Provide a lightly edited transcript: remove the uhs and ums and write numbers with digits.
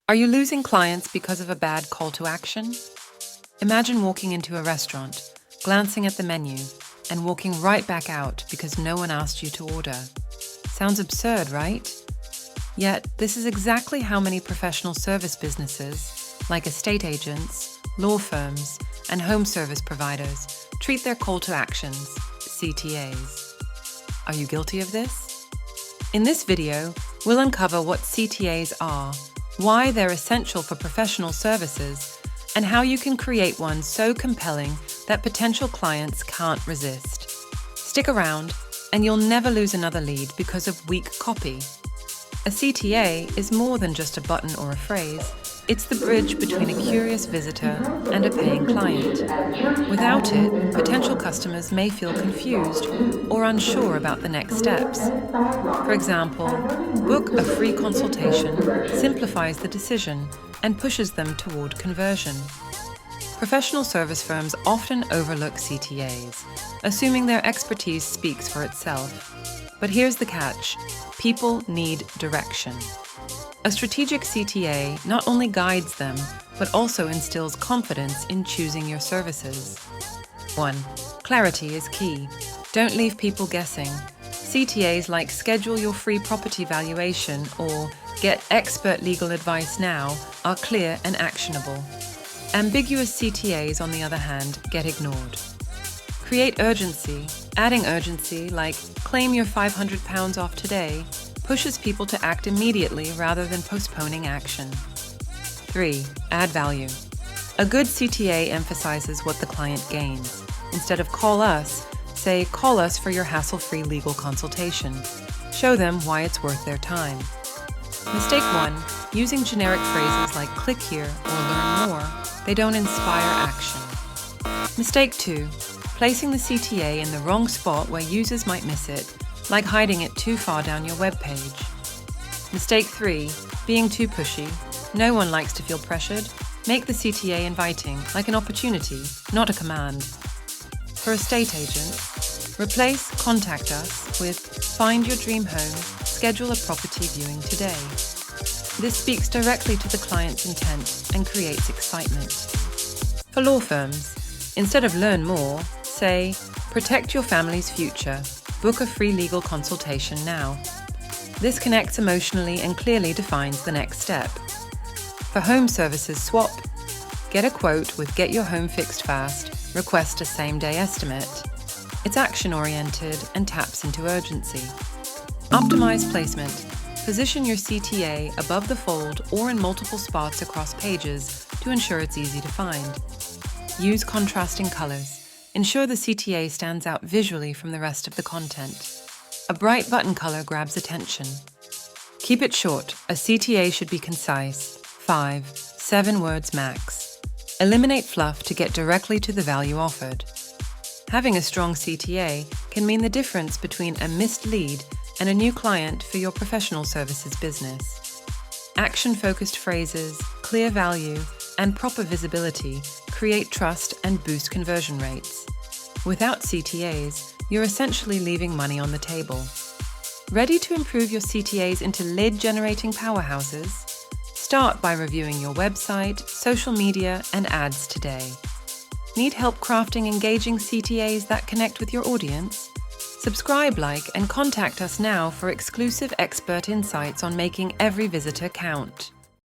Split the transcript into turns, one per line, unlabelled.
Are you losing clients because of a bad call to action? Imagine walking into a restaurant, glancing at the menu, and walking right back out because no one asked you to order. Sounds absurd, right? Yet, this is exactly how many professional service businesses, like estate agents, law firms, and home service providers, treat their call to actions, CTAs. Are you guilty of this? In this video, we'll uncover what CTAs are, why they're essential for professional services, and how you can create one so compelling that potential clients can't resist. Stick around, and you'll never lose another lead because of weak copy. A CTA is more than just a button or a phrase. It's the bridge between a curious visitor and a paying client. Without it, potential customers may feel confused or unsure about the next steps. For example, book a free consultation simplifies the decision and pushes them toward conversion. Professional service firms often overlook CTAs, assuming their expertise speaks for itself. But here's the catch: people need direction. A strategic CTA not only guides them, but also instills confidence in choosing your services. 1. Clarity is key. Don't leave people guessing. CTAs like schedule your free property valuation or get expert legal advice now are clear and actionable. Ambiguous CTAs, on the other hand, get ignored. Create urgency. Adding urgency, like claim your £500 off today, pushes people to act immediately rather than postponing action. 3. Add value. A good CTA emphasizes what the client gains. Instead of call us, say call us for your hassle-free legal consultation. Show them why it's worth their time. Mistake 1. Using generic phrases like click here or learn more, they don't inspire action. Mistake 2. Placing the CTA in the wrong spot where users might miss it, like hiding it too far down your web page. Mistake 3. Being too pushy. No one likes to feel pressured. Make the CTA inviting, like an opportunity, not a command. For estate agents, replace contact us with find your dream home, schedule a property viewing today. This speaks directly to the client's intent and creates excitement. For law firms, instead of learn more, say protect your family's future, book a free legal consultation now. This connects emotionally and clearly defines the next step. For home services, swap. Get a quote with get your home fixed fast, request a same-day estimate. It's action-oriented and taps into urgency. Optimize placement. Position your CTA above the fold or in multiple spots across pages to ensure it's easy to find. Use contrasting colors. Ensure the CTA stands out visually from the rest of the content. A bright button color grabs attention. Keep it short. A CTA should be concise. 5, 7 words max. Eliminate fluff to get directly to the value offered. Having a strong CTA can mean the difference between a missed lead and a new client for your professional services business. Action-focused phrases, clear value, and proper visibility create trust and boost conversion rates. Without CTAs, you're essentially leaving money on the table. Ready to improve your CTAs into lead-generating powerhouses? Start by reviewing your website, social media, and ads today. Need help crafting engaging CTAs that connect with your audience? Subscribe, like, and contact us now for exclusive expert insights on making every visitor count.